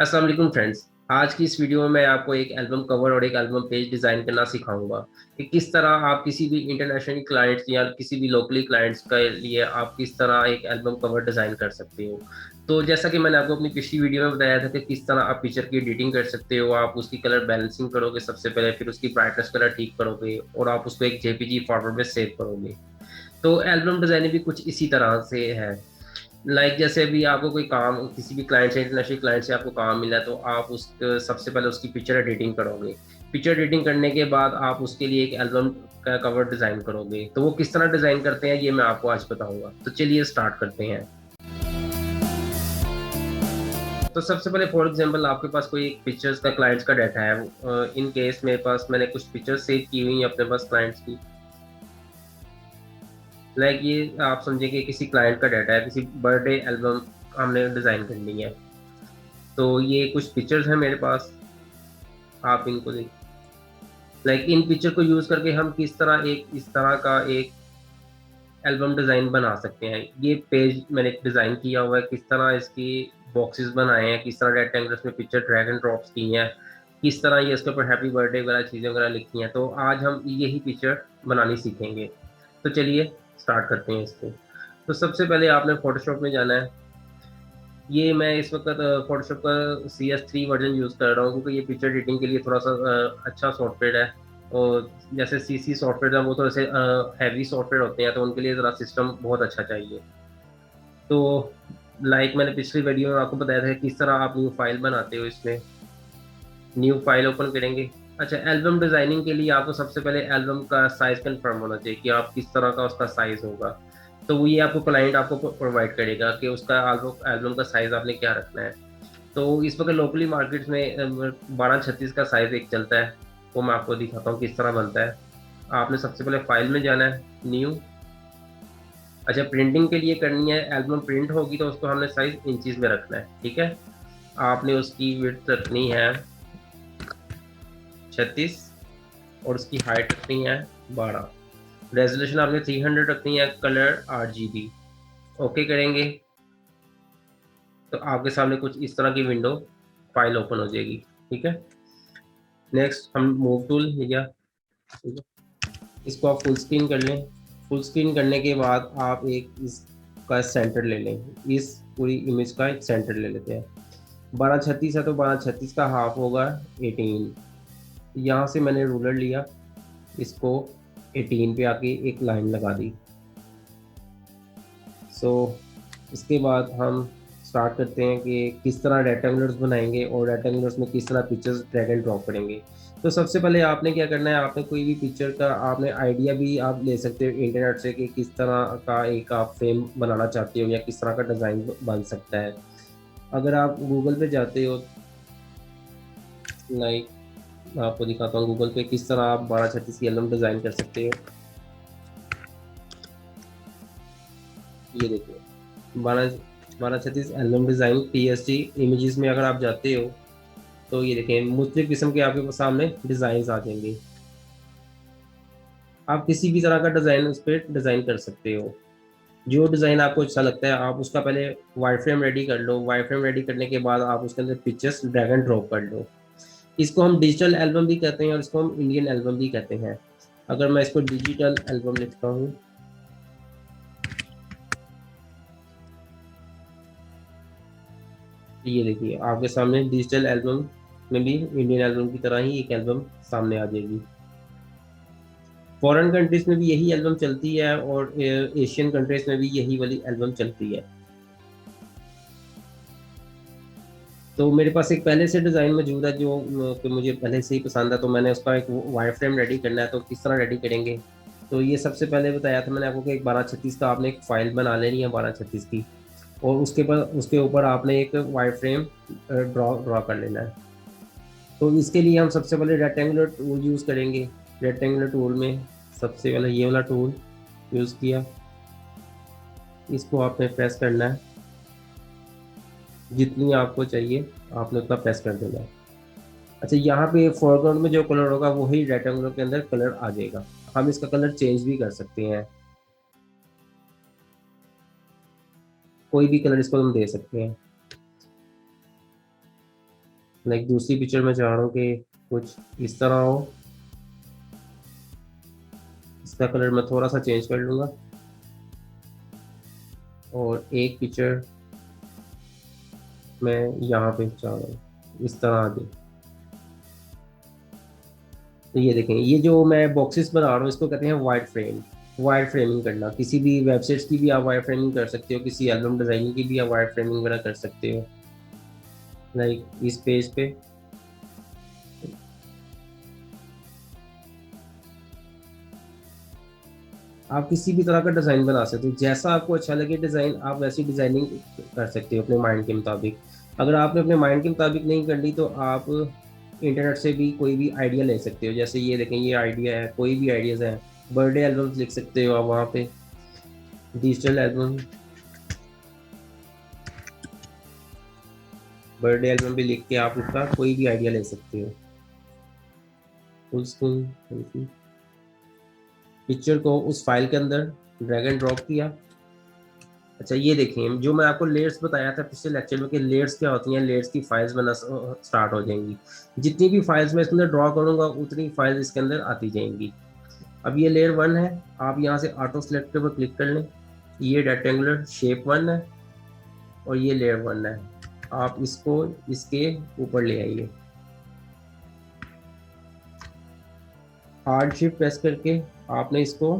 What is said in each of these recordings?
अस्सलाम वालेकुम फ्रेंड्स। आज की इस वीडियो में मैं आपको एक एल्बम कवर और एक एल्बम पेज डिज़ाइन करना सिखाऊंगा कि किस तरह आप किसी भी इंटरनेशनल क्लाइंट्स या किसी भी लोकली क्लाइंट्स के लिए आप किस तरह एक एल्बम कवर डिज़ाइन कर सकते हो। तो जैसा कि मैंने आपको अपनी पिछली वीडियो में बताया था कि किस तरह आप पिक्चर की एडिटिंग कर सकते हो, आप उसकी कलर बैलेंसिंग करोगे सबसे पहले, फिर उसकी ब्राइटनेस कलर ठीक करोगे और आप उसको एक जेपीजी फॉर्मेट में सेव करोगे। तो एल्बम डिज़ाइनिंग भी कुछ इसी तरह से है। जैसे अभी आपको कोई काम किसी भी क्लाइंट से, इंटरनेशनल क्लाइंट से आपको काम मिला है, तो आप उस सबसे पहले उसकी पिक्चर एडिटिंग करोगे। पिक्चर एडिटिंग करने के बाद आप उसके लिए एक एल्बम का कवर डिज़ाइन करोगे। तो वो किस तरह डिज़ाइन करते हैं ये मैं आपको आज बताऊंगा। तो चलिए स्टार्ट करते हैं। तो सबसे पहले फॉर एग्जांपल आपके पास कोई एक पिक्चर्स का क्लाइंट्स का डाटा है। इन केस मेरे पास मैंने कुछ पिक्चर्स सेव की हुई हैं अपने पास क्लाइंट्स की। ये आप समझिए कि किसी क्लाइंट का डाटा है, किसी बर्थडे एल्बम हमने डिज़ाइन करनी है। तो ये कुछ पिक्चर्स हैं मेरे पास, आप इनको देख। इन पिक्चर को यूज़ करके हम किस तरह एक इस तरह का एक एल्बम डिज़ाइन बना सकते हैं। ये पेज मैंने डिज़ाइन किया हुआ है, किस तरह इसकी बॉक्सेस बनाए हैं, किस तरह रेक्टेंगल्स में पिक्चर ड्रैग एंड ड्रॉप्स की हैं, किस तरह ये इसके ऊपर हैप्पी बर्थडे वगैरह चीज़ें वगैरह लिखी हैं। तो आज हम यही पिक्चर बनानी सीखेंगे। तो चलिए स्टार्ट करते हैं इसको। तो सबसे पहले आपने फ़ोटोशॉप में जाना है। ये मैं इस वक़्त फ़ोटोशॉप का CS3 वर्ज़न यूज़ कर रहा हूँ, क्योंकि ये पिक्चर एडिटिंग के लिए थोड़ा-सा अच्छा सॉफ्टवेयर है। और जैसे CC सॉफ्टवेयर है वो थोड़े से हैवी सॉफ्टवेयर होते हैं, तो उनके लिए ज़रा सिस्टम बहुत अच्छा चाहिए। तो मैंने पिछली वीडियो में आपको बताया था कि किस तरह आप न्यू फ़ाइल बनाते हो इसमें। न्यू फ़ाइल ओपन करेंगे। अच्छा, एल्बम डिज़ाइनिंग के लिए आपको सबसे पहले एल्बम का साइज़ कन्फर्म होना चाहिए कि आप किस तरह का उसका साइज़ होगा। तो वो ये आपको क्लाइंट आपको प्रोवाइड करेगा कि उसका एल्बम एल्बम का साइज़ आपने क्या रखना है। तो इस वक़्त लोकली मार्केट्स में 1236 का साइज़ एक चलता है, वो मैं आपको दिखाता हूँ किस तरह बनता है। आपने सबसे पहले फ़ाइल में जाना है, न्यू। अच्छा, प्रिंटिंग के लिए करनी है, एल्बम प्रिंट होगी तो उसको हमने साइज़ इंचीज़ में रखना है, ठीक है? आपने उसकी विड्थ रखनी है 36 और उसकी हाइट रखनी है 12। रेज़ोल्यूशन आपने 300 रखनी है, कलर RGB। ओके करेंगे, तो आपके सामने कुछ इस तरह की विंडो फ़ाइल ओपन हो जाएगी, ठीक है? नेक्स्ट हम मूव टूल लिया, ठीक है? इसको आप फुल स्क्रीन कर लें। फुल स्क्रीन करने के बाद आप एक इसका सेंटर ले लें। इस पूरी इमेज का एक सेंटर ले लेते हैं। 1236 है तो 1236 का हाफ होगा 18। यहाँ से मैंने रूलर लिया, इसको 18 पे आके एक लाइन लगा दी। सो इसके बाद हम स्टार्ट करते हैं कि किस तरह रेक्टेंगुलर्स बनाएंगे और रेक्टेंगुलर्स में किस तरह पिक्चर्स ड्रैग एंड ड्रॉप करेंगे। तो सबसे पहले आपने क्या करना है, आपने कोई भी पिक्चर का आपने आइडिया भी आप ले सकते हो इंटरनेट से कि किस तरह का एक आप फ्रेम बनाना चाहते हो या किस तरह का डिज़ाइन बन सकता है। अगर आप गूगल पे जाते हो, लाइक मैं आपको दिखाता हूँ गूगल पे किस तरह आप 1236 की एल्बम डिज़ाइन कर सकते हो। ये देखिए, 1236 एल्बम डिज़ाइन PSG इमेजेस में अगर आप जाते हो, तो ये देखें मुख्तलिफ़ किस्म के आपके सामने डिज़ाइंस आ जाएँगे। आप किसी भी तरह का डिज़ाइन उस पे डिज़ाइन कर सकते हो। जो डिज़ाइन आपको अच्छा लगता है, आप उसका पहले वायरफ्रेम रेडी कर लो। वायरफ्रेम रेडी करने के बाद आप उसके अंदर पिक्चर्स ड्रैग एंड ड्रॉप कर लो। इसको हम डिजिटल एल्बम भी कहते हैं और इसको हम इंडियन एल्बम भी कहते हैं। अगर मैं इसको डिजिटल एल्बम लिखता हूँ, तो ये देखिए आपके सामने डिजिटल एल्बम में भी इंडियन एल्बम की तरह ही एक एल्बम सामने आ जाएगी। फॉरेन कंट्रीज़ में भी यही एल्बम चलती है और एशियन कंट्रीज़ में भी यही वाली एल्बम चलती है। तो मेरे पास एक पहले से डिज़ाइन मौजूद है जो कि मुझे पहले से ही पसंद है, तो मैंने उसका एक वायरफ्रेम रेडी करना है। तो किस तरह रेडी करेंगे? तो ये सबसे पहले बताया था मैंने आपको कि एक 1236 का आपने एक फ़ाइल बना लेनी है 1236 की, और उसके ऊपर आपने एक वायरफ्रेम ड्रॉ कर लेना है। तो इसके लिए हम सबसे पहले रेक्टेंगुलर टूल यूज़ करेंगे। रेक्टेंगुलर टूल में सबसे पहले ये वाला टूल यूज़ किया, इसको आपने प्रेस करना है, जितनी आपको चाहिए आपने उतना प्रेस कर देना है। अच्छा, यहाँ पे फोरग्राउंड में जो कलर होगा वही रेक्टेंगुलर के अंदर कलर आ जाएगा। हम इसका कलर चेंज भी कर सकते हैं, कोई भी कलर इसको हम दे सकते हैं। लाइक दूसरी पिक्चर में चाह रहा हूँ कि कुछ इस तरह हो। इसका कलर मैं थोड़ा सा चेंज कर लूँगा, और एक पिक्चर मैं यहाँ पे चाह रहा हूँ इस तरह आ जाए। तो ये देखें, ये जो मैं बॉक्सेस बना रहा हूँ इसको कहते हैं वाइट फ्रेम। वाइट फ्रेमिंग करना, किसी भी वेबसाइट्स की भी आप वाइट फ्रेमिंग कर सकते हो, किसी एल्बम डिजाइनिंग की भी आप वाइट फ्रेमिंग वगैरह कर सकते हो। लाइक इस पेज पे आप किसी भी तरह का डिज़ाइन बना सकते हो, जैसा आपको अच्छा लगे डिज़ाइन आप वैसी डिज़ाइनिंग कर सकते हो अपने माइंड के मुताबिक। अगर आपने अपने माइंड के मुताबिक नहीं करनी तो आप इंटरनेट से भी कोई भी आइडिया ले सकते हो। जैसे ये देखें, ये आइडिया है, कोई भी आइडियाज़ हैं। बर्थडे एल्बम्स लिख सकते हो आप वहाँ पे, डिजिटल एल्बम, बर्थडे एल्बम भी लिख के आप उसका कोई भी आइडिया ले सकते हो। फुल स्क्रीन पिक्चर को उस फाइल के अंदर ड्रैग एंड ड्रॉप किया। अच्छा ये देखें, जो मैं आपको लेयर्स बताया था पिछले लेक्चर में कि लेयर्स क्या होती हैं, लेयर्स की फाइल्स बना स्टार्ट हो जाएंगी। जितनी भी फाइल्स मैं इसके अंदर ड्रॉ करूंगा उतनी फाइल्स इसके अंदर आती जाएंगी। अब ये लेयर 1 है, आप यहाँ से ऑटो सेलेक्ट पर क्लिक कर लें। ये रेक्टेंगुलर शेप 1 है और ये लेयर 1 है। आप इसको इसके ऊपर ले आइए, हार्ड शिफ्ट प्रेस करके आपने इसको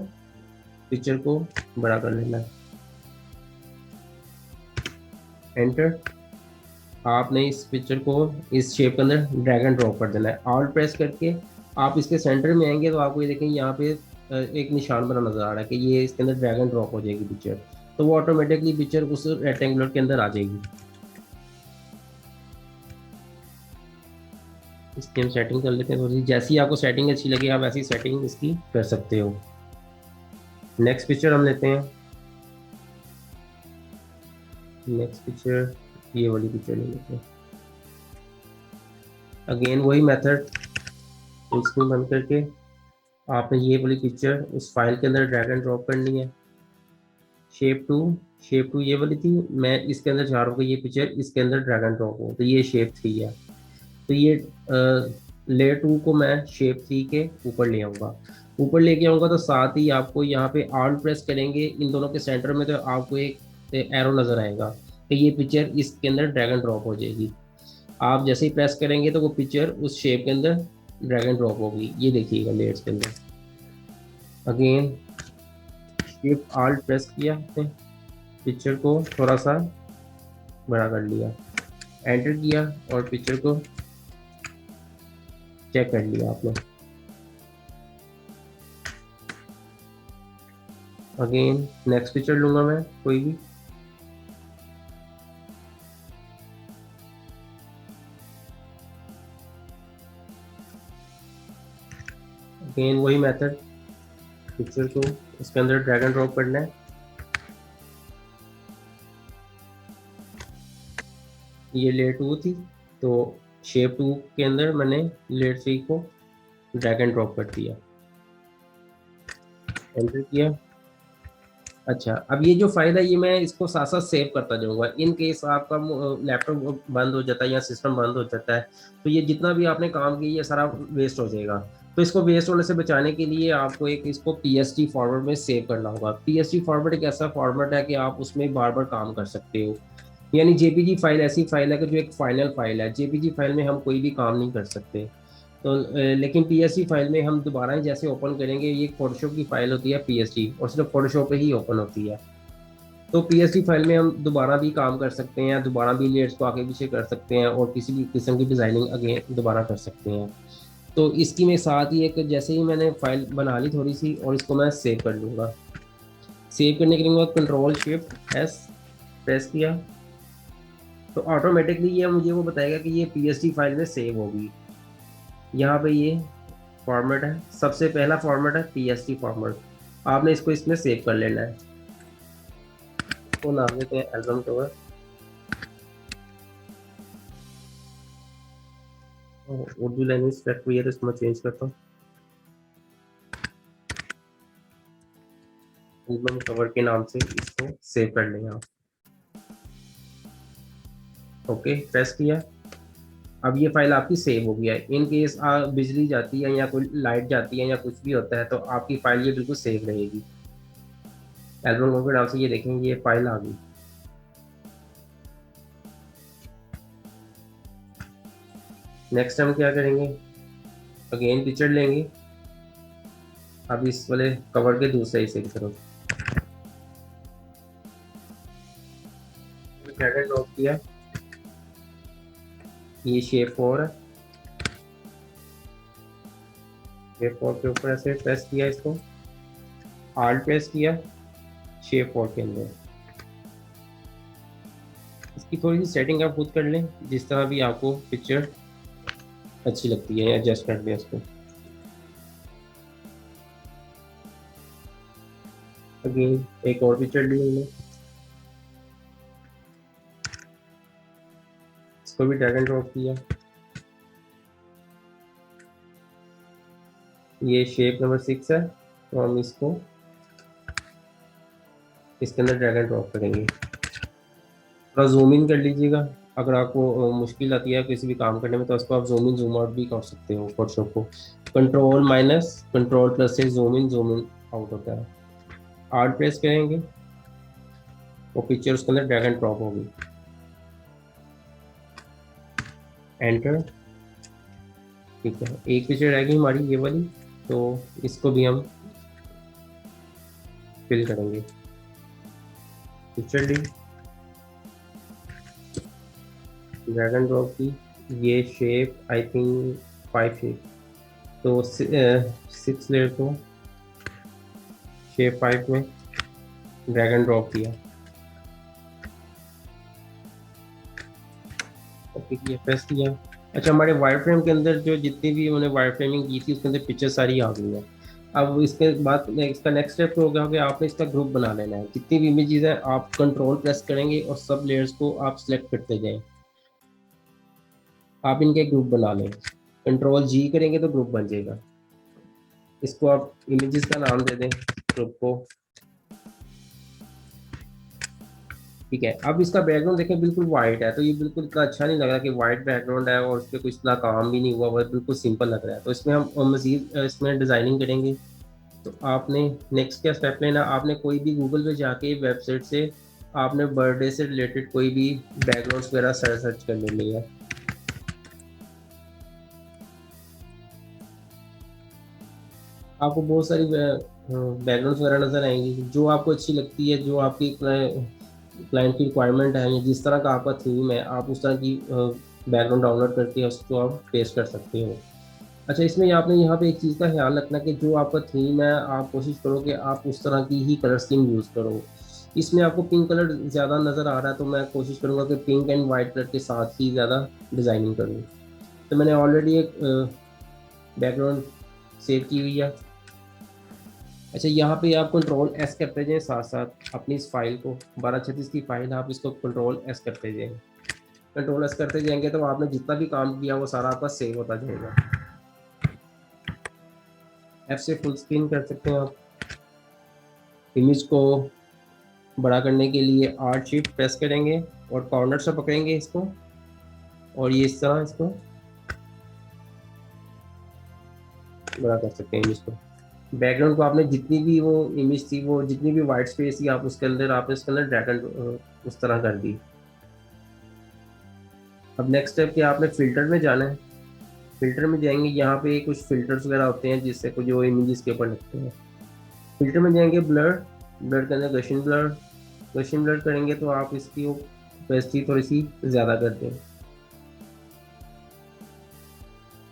पिक्चर को बड़ा कर लेना है, एंटर। आपने इस पिक्चर को इस शेप के अंदर ड्रैग एंड ड्रॉप कर देना है। ऑल्ट प्रेस करके आप इसके सेंटर में आएंगे तो आपको ये देखें यहाँ पे एक निशान बना नजर आ रहा है कि ये इसके अंदर ड्रैग एंड ड्रॉप हो जाएगी पिक्चर। तो वो ऑटोमेटिकली पिक्चर उस रेक्टेंगुलर के अंदर आ जाएगी। इसकी हम सेटिंग कर लेते हैं थोड़ी सी, जैसी आपको सेटिंग अच्छी लगे आप ऐसी सेटिंग इसकी कर सकते हो। नेक्स्ट पिक्चर हम लेते हैं, नेक्स्ट पिक्चर ये वाली पिक्चर ले लेते हैं। अगेन वही मेथड, इसको बंद करके आपने ये वाली पिक्चर उस फाइल के अंदर ड्रैग एंड ड्रॉप करनी है। शेप टू, शेप टू ये वाली थी, मैं इसके अंदर चाह रहा हूँ कि ये पिक्चर इसके अंदर ड्रैग एंड ड्रॉप हो, तो ये शेप 3 है। तो ये लेयर 2 को मैं शेप 3 के ऊपर ले आऊँगा। ऊपर लेके आऊँगा तो साथ ही आपको यहाँ पे ऑल्ट प्रेस करेंगे इन दोनों के सेंटर में, तो आपको एक एरो नज़र आएगा कि ये पिक्चर इसके अंदर ड्रैग एंड ड्रॉप हो जाएगी। आप जैसे ही प्रेस करेंगे तो वो पिक्चर उस शेप के अंदर ड्रैग एंड ड्रॉप होगी, ये देखिएगा लेयर्स के अंदर। अगेन शिफ्ट ऑल्ट प्रेस किया, पिक्चर को थोड़ा सा बड़ा कर लिया, एंटर किया और पिक्चर को चेक कर लिया आपने। अगेन नेक्स्ट पिक्चर लूंगा मैं कोई भी, अगेन वही मेथड, पिक्चर को इसके अंदर ड्रैग एंड ड्रॉप करना है। ये लेयर 2 थी तो शेप 2 के अंदर मैंने लेयर 3 को ड्रैग एंड ड्रॉप कर दिया, एंटर किया। अच्छा अब ये जो फाइल है ये मैं इसको साथ साथ सेव करता जाऊंगा। इन केस आपका लैपटॉप बंद हो जाता है या सिस्टम बंद हो जाता है तो ये जितना भी आपने काम किया ये सारा वेस्ट हो जाएगा। तो इसको वेस्ट होने से बचाने के लिए आपको एक इसको पीएसटी फॉर्मेट में सेव करना होगा। पीएसटी फॉर्मेट एक ऐसा फॉर्मेट है कि आप उसमें बार बार काम कर सकते हो। यानी जेपीजी फाइल ऐसी फाइल है कि जो एक फाइनल फाइल है। जेपीजी फाइल में हम कोई भी काम नहीं कर सकते। तो लेकिन पीएसटी फाइल में हम दोबारा ही जैसे ओपन करेंगे, ये फोटोशॉप की फाइल होती है पीएसटी और सिर्फ फोटोशॉप पे ही ओपन होती है। तो पीएसटी फाइल में हम दोबारा भी काम कर सकते हैं, दोबारा भी लेयर्स को आगे पीछे कर सकते हैं और किसी भी किस्म की डिज़ाइनिंग अगेन दोबारा कर सकते हैं। तो इसकी मैं साथ ही एक, जैसे ही मैंने फाइल बना ली थोड़ी सी और इसको मैं सेव कर लूँगा। सेव करने के बाद कंट्रोल शिफ्ट एस प्रेस किया तो ऑटोमेटिकली ये मुझे वो बताएगा कि ये पीएसटी फाइल में सेव होगी। यहाँ पे ये फॉर्मेट है, सबसे पहला फॉर्मेट है पीएसटी फॉर्मेट। आपने इसको इसमें सेव कर लेना है। तो नाम देते हैं album cover, Urdu language select हुई है तो इसको मैं चेंज करता हूँ, एल्बम कवर के नाम से इसको सेव कर लेंगे आप। ओके प्रेस किया। अब ये फाइल आपकी सेव हो गया है। इन केस बिजली जाती है या कोई लाइट जाती है या कुछ भी होता है तो आपकी फाइल ये बिल्कुल सेव रहेगी। एल्बम के नाम से ये देखेंगे ये फाइल आ गई। नेक्स्ट हम क्या करेंगे, अगेन पिक्चर लेंगे। अब इस वाले कवर के दूसरे हिस्से की तरफ ड्रैग एंड ड्रॉप किया, ये शेप 4 है। शेप 4 के ऊपर ऐसे प्रेस किया, इसको आल्ट प्रेस किया शेप 4 के अंदर। इसकी थोड़ी सी सेटिंग आप खुद कर लें, जिस तरह भी आपको पिक्चर अच्छी लगती है, एडजस्ट कर लें उसको। अगेन एक और पिक्चर ली हमने, इसको भी ड्रैग एंड ड्रॉप किया। ये शेप नंबर 6 है, तो हम इसको इसके अंदर ड्रैग एंड ड्रॉप करेंगे। थोड़ा जूम इन कर लीजिएगा, अगर आपको मुश्किल आती है किसी भी काम करने में तो उसको आप जूम इन जूम आउट भी कर सकते हो। फोटोशॉप को कंट्रोल माइनस कंट्रोल प्लस से जूम इन आउट होता है। आर्ट प्रेस करेंगे, वो पिक्चर उसके अंदर ड्रैग एंड ड्रॉप होगी। एंटर। ठीक है, एक पिक्चर रहेगी हमारी ये वाली, तो इसको भी हम फिल करेंगे। पिक्चर ली, ड्रैग एंड ड्रॉप की, ये शेप आई थिंक 5 शेप, तो 6 लेयर को शेप 5 में ड्रैग एंड ड्रॉप किया। ओके किया, प्रेस किया। अच्छा, हमारे वायर फ्रेम के अंदर जो जितनी भी उन्होंने वायर फ्रेमिंग की थी उसके अंदर पिक्चर सारी आ गई है। अब इसके बाद इसका नेक्स्ट स्टेप तो होगा कि आपने इसका ग्रुप बना लेना है। जितनी भी इमेजेस है आप कंट्रोल प्रेस करेंगे और सब लेयर्स को आप सिलेक्ट करते जाएं। आप इनके ग्रुप बना लें, कंट्रोल जी करेंगे तो ग्रुप बन जाएगा। इसको आप इमेजेस का नाम दे दें ग्रुप को। ठीक है, अब इसका बैकग्राउंड देखें बिल्कुल वाइट है, तो ये बिल्कुल इतना अच्छा नहीं लग रहा कि वाइट बैकग्राउंड है और उस पर कुछ इतना काम भी नहीं हुआ हुआ, बिल्कुल सिंपल लग रहा है। तो इसमें हम मजीद इसमें डिज़ाइनिंग करेंगे। तो आपने नेक्स्ट क्या स्टेप लेना, आपने कोई भी गूगल पे जाके वेबसाइट से आपने बर्थडे से रिलेटेड कोई भी बैकग्राउंड्स वगैरह सर्च कर लेनी है। आपको बहुत सारी बैकग्राउंड्स वगैरह नज़र आएंगी, जो आपको अच्छी लगती है, जो आपकी क्लाइंट की रिक्वायरमेंट है, या जिस तरह का आपका थीम है, आप उस तरह की बैकग्राउंड डाउनलोड करके उसको आप पेस्ट कर सकते हो। अच्छा, इसमें आपने यहाँ पे एक चीज़ का ख्याल रखना कि जो आपका थीम है आप कोशिश करो कि आप उस तरह की ही कलर स्कीम यूज़ करो। इसमें आपको पिंक कलर ज़्यादा नज़र आ रहा है, तो मैं कोशिश करूँगा कि पिंक एंड वाइट कलर के साथ ही ज़्यादा डिज़ाइनिंग करूँ। तो मैंने ऑलरेडी एक बैकग्राउंड सेव की हुई है। अच्छा, यहाँ पे आप कंट्रोल एस करते जाएं, साथ साथ अपनी इस फाइल को 1236 की फाइल आप इसको कंट्रोल एस करते जाएं। कंट्रोल एस करते जाएंगे तो आपने जितना भी काम किया वो सारा आपका सेव होता जाएगा। एफ से फुल स्क्रीन कर सकते हैं आप। इमेज को बड़ा करने के लिए आर्ट शिफ्ट प्रेस करेंगे और कॉर्नर से पकड़ेंगे इसको, और ये इस तरह इसको बड़ा कर सकते हैं इमेज को। बैकग्राउंड को आपने जितनी भी वो इमेज थी, वो जितनी भी वाइट स्पेस थी, आप उसके अंदर आपने इसके अंदर ड्रैग एंड उस तरह कर दी। अब नेक्स्ट स्टेप क्या, आपने फिल्टर में जाना है। फिल्टर में जाएंगे, यहाँ पे कुछ फिल्टर्स वगैरह होते हैं जिससे कुछ जो इमेजेस के ऊपर लगते हैं। फिल्टर में जाएंगे, ब्लर, ब्लर के अंदर गशियन ब्लर, गशियन ब्लर करेंगे तो आप इसकी ओपेसिटी थोड़ी सी ज़्यादा कर दें।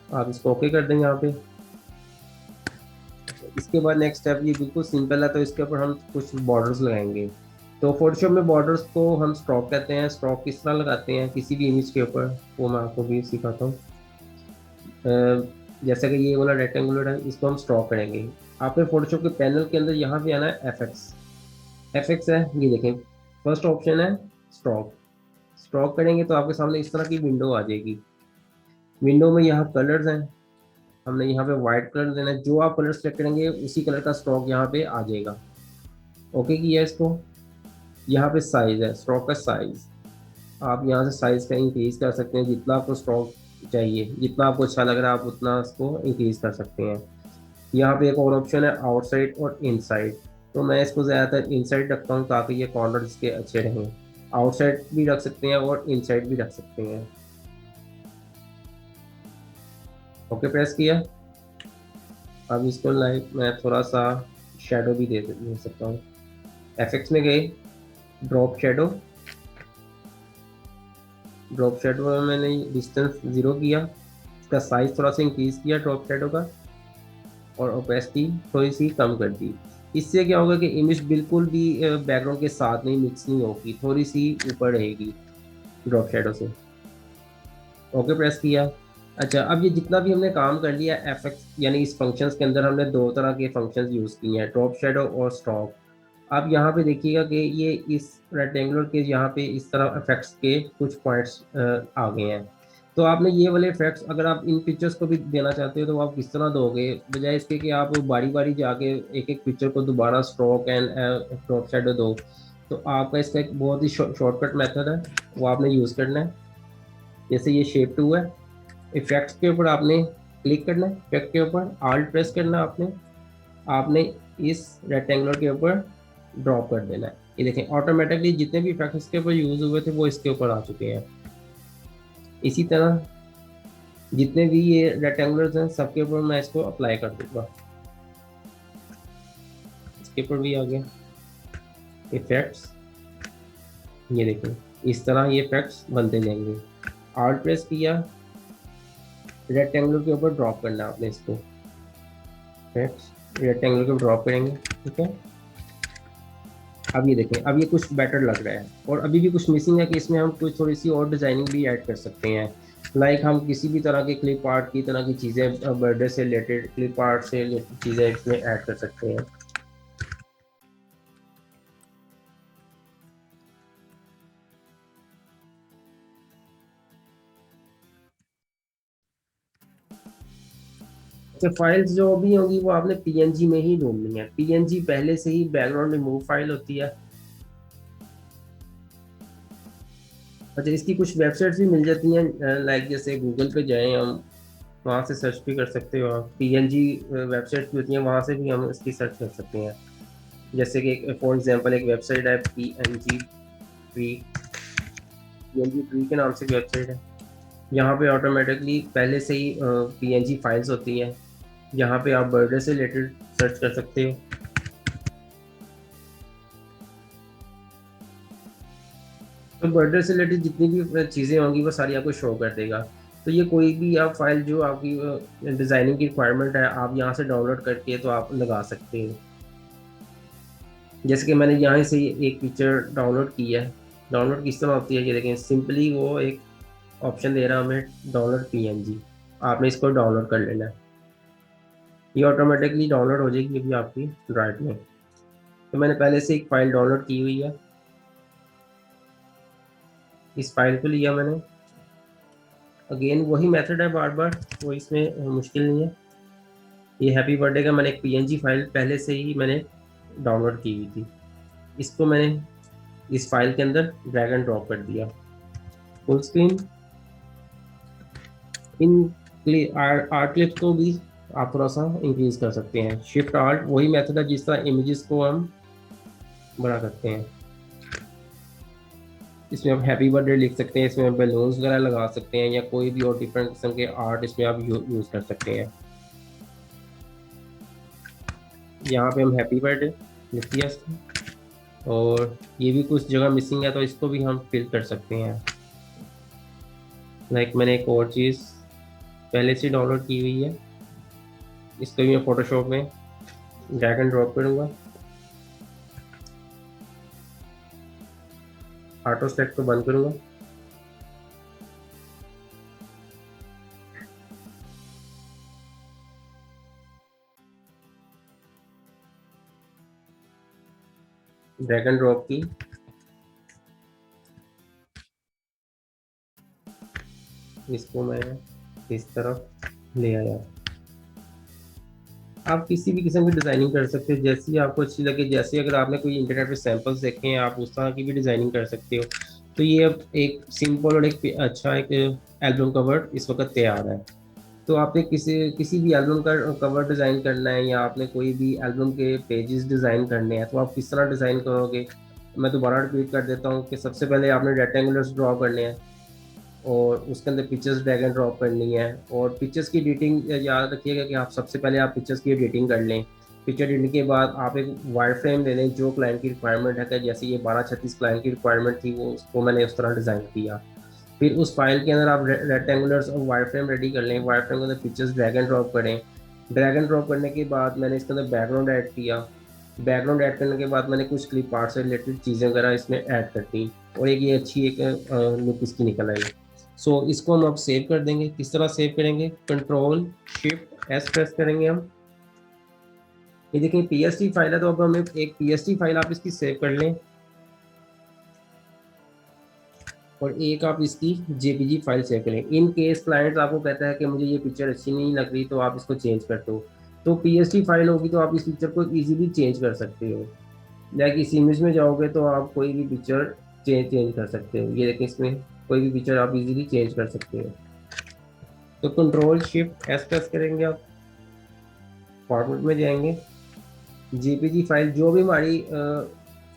आप इसको ओके कर दें यहाँ पे। इसके बाद नेक्स्ट स्टेप ये बिल्कुल सिंपल है, तो इसके ऊपर हम कुछ बॉर्डर्स लगाएंगे। तो फोटोशॉप में बॉर्डर्स को हम स्ट्रोक कहते हैं। स्ट्रोक किस तरह लगाते हैं किसी भी इमेज के ऊपर, वो मैं आपको भी सिखाता हूँ। जैसा कि ये वाला रेक्टेंगुलर है, इसको हम स्ट्रोक करेंगे। आपने फोटोशॉप के पैनल के अंदर यहाँ पे आना है, एफ एक्स है, ये देखें फर्स्ट ऑप्शन है स्ट्रोक। स्ट्रोक करेंगे तो आपके सामने इस तरह की विंडो आ जाएगी। विंडो में यहाँ कलर्स हैं, हमने यहाँ पे वाइट कलर देना है। जो आप कलर सेलेक्ट करेंगे उसी कलर का स्ट्रोक यहाँ पे आ जाएगा। ओके किया इसको। यहाँ पे साइज है, स्ट्रोक का साइज, आप यहाँ से साइज का इंक्रीज कर सकते हैं जितना आपको स्ट्रोक चाहिए, जितना आपको अच्छा लग रहा है आप उतना उसको इंक्रीज कर सकते हैं। यहाँ पे एक और ऑप्शन है आउटसाइड और इनसाइड। तो मैं इसको ज़्यादातर इनसाइड रखता हूँ ताकि ये कॉर्नर इसके अच्छे रहें। आउटसाइड भी रख सकते हैं और इनसाइड भी रख सकते हैं। ओके प्रेस किया। अब इसको लाइक मैं थोड़ा सा शेडो भी दे सकता हूँ। एफेक्ट्स में गए, ड्रॉप शेडो। ड्रॉप शेडो में मैंने डिस्टेंस ज़ीरो किया, इसका साइज थोड़ा सा इंक्रीज किया ड्रॉप शेडो का, और ओपेसिटी थोड़ी सी कम कर दी। इससे क्या होगा कि इमेज बिल्कुल भी बैकग्राउंड के साथ नहीं मिक्स नहीं होगी, थोड़ी सी ऊपर रहेगी ड्रॉप शेडो से। ओके प्रेस किया। अच्छा, अब ये जितना भी हमने काम कर लिया एफेक्ट्स यानी इस फंक्शंस के अंदर हमने दो तरह के फंक्शंस यूज़ किए हैं, ड्रॉप शेडो और स्ट्रोक। आप यहाँ पे देखिएगा कि ये इस रेक्टेंगुलर के यहाँ पे इस तरह इफेक्ट्स के कुछ पॉइंट्स आ गए हैं। तो आपने ये वाले इफेक्ट्स अगर आप इन पिक्चर्स को भी देना चाहते हो तो आप किस तरह दोगे, बजाय इसके कि आप बारी बारी जाके एक एक पिक्चर को दोबारा स्ट्रोक एंड ड्रॉप शेडो दो। तो आपका इसका एक बहुत ही शॉर्टकट मेथड है, वो आपने यूज़ करना है। जैसे ये शेप टू है, इफेक्ट्स के ऊपर आपने क्लिक करना है, इफेक्ट के ऊपर आल्ट प्रेस करना है आपने। आपने इस रेक्टेंगुलर के ऊपर ड्रॉप कर देना है। ये देखें ऑटोमेटिकली जितने भी इफेक्ट्स इसके ऊपर यूज हुए थे वो इसके ऊपर आ चुके हैं। इसी तरह जितने भी ये रेक्टेंगुलर्स हैं सबके ऊपर मैं इसको अप्लाई कर दूंगा। इसके ऊपर भी आ गया इफेक्ट्स। ये देखें इस तरह ये इफेक्ट्स बनते जाएंगे। आल्ट प्रेस किया, रेक्टेंगुलर के ऊपर ड्रॉप करना है आपने इसको। इफेक्ट्स रेक्टेंगुलर के ऊपर ड्रॉप करेंगे, ठीक है। अब ये देखें, अब ये कुछ बेटर लग रहा है, और अभी भी कुछ मिसिंग है कि इसमें हम कुछ थोड़ी सी और डिजाइनिंग भी ऐड कर सकते हैं। लाइक हम किसी भी तरह के क्लिप आर्ट की तरह की चीज़ें, बर्थडे से रिलेटेड क्लिप आर्ट से रिलेटेड चीज़ें इसमें ऐड कर सकते हैं। तो फाइल्स जो भी होंगी वो आपने पीएनजी में ही ढूंढनी है। पीएनजी पहले से ही बैकग्राउंड रिमूव फाइल होती है। अच्छा, इसकी कुछ वेबसाइट्स भी मिल जाती हैं, लाइक जैसे गूगल पे जाएं हम, वहाँ से सर्च भी कर सकते हो आप। पीएनजी वेबसाइट भी होती हैं, वहाँ से भी हम इसकी सर्च कर सकते हैं। जैसे कि फॉर एग्जांपल एक वेबसाइट है पीएनजी ट्री के नाम से एक वेबसाइट है। यहाँ पे ऑटोमेटिकली पहले से ही पीएनजी फाइल्स होती हैं। यहाँ पे आप बर्थडे से रिलेटेड सर्च कर सकते हो। तो बर्थडे से रिलेटेड जितनी भी चीज़ें होंगी वो सारी आपको शो कर देगा। तो ये कोई भी आप फाइल जो आपकी डिज़ाइनिंग की रिक्वायरमेंट है आप यहाँ से डाउनलोड करके तो आप लगा सकते हो। जैसे कि मैंने यहाँ से एक पिक्चर डाउनलोड की है। डाउनलोड किस तरह होती है ये देखें, सिंपली वो एक ऑप्शन दे रहा है हमें डाउनलोड पीएनजी। आपने इसको डाउनलोड कर लेना है, ये ऑटोमेटिकली डाउनलोड हो जाएगी अभी आपकी ड्राइव में। तो मैंने पहले से एक फ़ाइल डाउनलोड की हुई है, इस फाइल को लिया मैंने। अगेन वही मेथड है बार बार, कोई इसमें मुश्किल नहीं है। ये हैप्पी बर्थडे का मैंने एक पीएनजी फाइल पहले से ही मैंने डाउनलोड की हुई थी, इसको मैंने इस फाइल के अंदर ड्रैग एंड ड्रॉप कर दिया। फुल स्क्रीन इन आर्ट क्लिप को भी आप थोड़ा सा इंक्रीज कर सकते हैं, शिफ्ट आर्ट, वही मेथड है जिस तरह इमेजेस को हम बड़ा करते हैं। इसमें आप हैप्पी बर्थडे लिख सकते हैं, इसमें बैलून्स वगैरह लगा सकते हैं, या कोई भी और डिफरेंट किस्म के आर्ट इसमें आप यूज़ कर सकते हैं। यहाँ पे हम हैप्पी बर्थडे लिख दिया इसको, और ये भी कुछ जगह मिसिंग है तो इसको भी हम फिल कर सकते हैं। लाइक मैंने एक और चीज़ पहले से डाउनलोड की हुई है, इसको भी मैं फोटोशॉप में ड्रैग एंड ड्रॉप करूँगा। ऑटो सेलेक्ट को बंद करूँगा। ड्रैग एंड ड्रॉप की, इसको मैं इस तरफ ले आया। आप किसी भी किस्म की डिज़ाइनिंग कर सकते हो जैसी आपको अच्छी लगे। जैसे अगर आपने कोई इंटरनेट पे सैंपल्स देखे हैं आप उस तरह की भी डिज़ाइनिंग कर सकते हो। तो ये अब एक सिंपल और एक अच्छा एक एल्बम कवर इस वक्त तैयार है। तो आपने किसी किसी भी एल्बम का कवर डिज़ाइन करना है या आपने कोई भी एल्बम के पेजेस डिज़ाइन करने हैं, तो आप किस तरह डिज़ाइन करोगे? मैं दोबारा रिपीट कर देता हूँ कि सबसे पहले आपने रेक्टेंगुलर्स ड्रॉ करने हैं और उसके अंदर पिक्चर्स ड्रैग एंड ड्रॉप करनी है। और पिक्चर्स की एडिटिंग याद रखिएगा कि आप सबसे पहले आप पिक्चर्स की एडिटिंग कर लें। पिक्चर एडिटिंग के बाद आप एक वायर फ्रेम ले लें जो क्लाइंट की रिक्वायरमेंट है, कि जैसे ये 1236 क्लाइंट की रिक्वायरमेंट थी, वो उसको मैंने उस तरह डिज़ाइन किया। फिर उस फाइल के अंदर आप रेक्टेंगुलर्स और वायर फ्रेम रेडी कर लें। वायर फ्रेम के अंदर पिक्चर्स ड्रैग एंड ड्रॉप करें। ड्रैग एंड ड्रॉप करने के बाद मैंने इसके अंदर बैकग्राउंड ऐड किया। बैकग्राउंड ऐड करने के बाद मैंने कुछ क्लिप आर्ट से रिलेटेड चीज़ें वगैरह इसमें ऐड कर दी और एक ये अच्छी एक लुक इसकी निकल आई। सो इसको हम अब सेव कर देंगे। किस तरह सेव करेंगे? कंट्रोल शिफ्ट एस प्रेस करेंगे हम। ये देखिए पीएसटी फाइल है, तो अब हमें एक पीएसटी फाइल आप इसकी सेव कर लें और एक आप इसकी जेपीजी फाइल सेव करें। इन केस क्लाइंट आपको कहता है कि मुझे ये पिक्चर अच्छी नहीं लग रही, तो आप इसको चेंज कर दो। तो पीएसटी फाइल होगी तो आप इस पिक्चर को इजीली चेंज कर सकते हो। लाइक इस इमेज में जाओगे तो आप कोई भी पिक्चर चेंज कर सकते हो। ये देखिए इसमें कोई भी पिक्चर आप इजीली चेंज कर सकते हो। तो कंट्रोल शिफ्ट एस प्रेस करेंगे, आप फॉर्मेट में जाएंगे। जेपीजी फाइल जो भी हमारी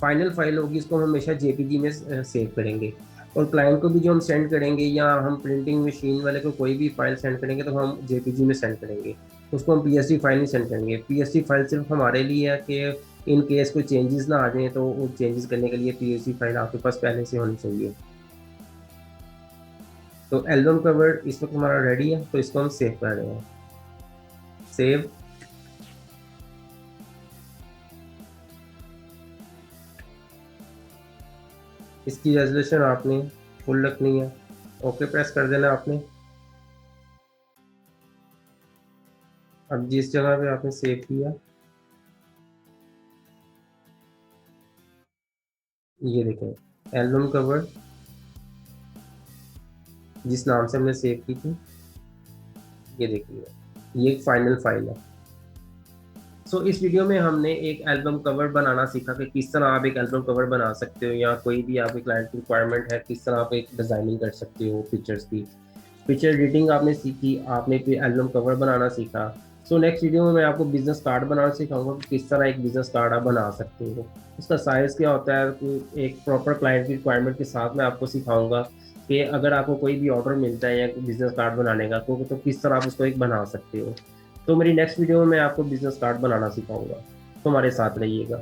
फाइनल फाइल होगी उसको हम हमेशा जेपीजी में सेव करेंगे। और क्लाइंट को भी जो हम सेंड करेंगे या हम प्रिंटिंग मशीन वाले को कोई भी फाइल सेंड करेंगे तो हम जेपीजी में सेंड करेंगे। उसको हम पीएसडी फाइल नहीं सेंड करेंगे। पीएसडी फाइल सिर्फ हमारे लिए है कि इन केस कोई चेंजेस ना आ जाए तो वो चेंजेस करने के लिए पीएसडी फाइल आपके पास पहले से होनी चाहिए। तो एल्बम कवर इस वक्त हमारा रेडी है, तो इसको हम सेव कर रहे हैं। सेव। इसकी रेजोल्यूशन आपने फुल रखनी है। ओके प्रेस कर देना आपने। अब जिस जगह पे आपने सेव किया, ये देखें एल्बम कवर जिस नाम से हमने सेव की थी, ये देखिए ये एक फाइनल फाइल है। सो इस वीडियो में हमने एक एल्बम कवर बनाना सीखा कि किस तरह आप एक एल्बम कवर बना सकते हो या कोई भी आपके क्लाइंट की रिक्वायरमेंट है किस तरह आप एक डिज़ाइनिंग कर सकते हो पिक्चर्स की। पिक्चर एडिटिंग आपने सीखी, आपने फिर एल्बम कवर बनाना सीखा। सो नेक्स्ट वीडियो में मैं आपको बिजनेस कार्ड बनाना सिखाऊंगा कि किस तरह एक बिजनेस कार्ड आप बना सकते हो। उसका साइज़ क्या होता है, एक प्रॉपर क्लाइंट की रिक्वायरमेंट के साथ मैं आपको सिखाऊंगा कि अगर आपको कोई भी ऑर्डर मिलता है या बिजनेस कार्ड बनाने का तो किस तरह आप उसको एक बना सकते हो। तो मेरी नेक्स्ट वीडियो में मैं आपको बिजनेस कार्ड बनाना सिखाऊंगा। तो हमारे साथ रहिएगा।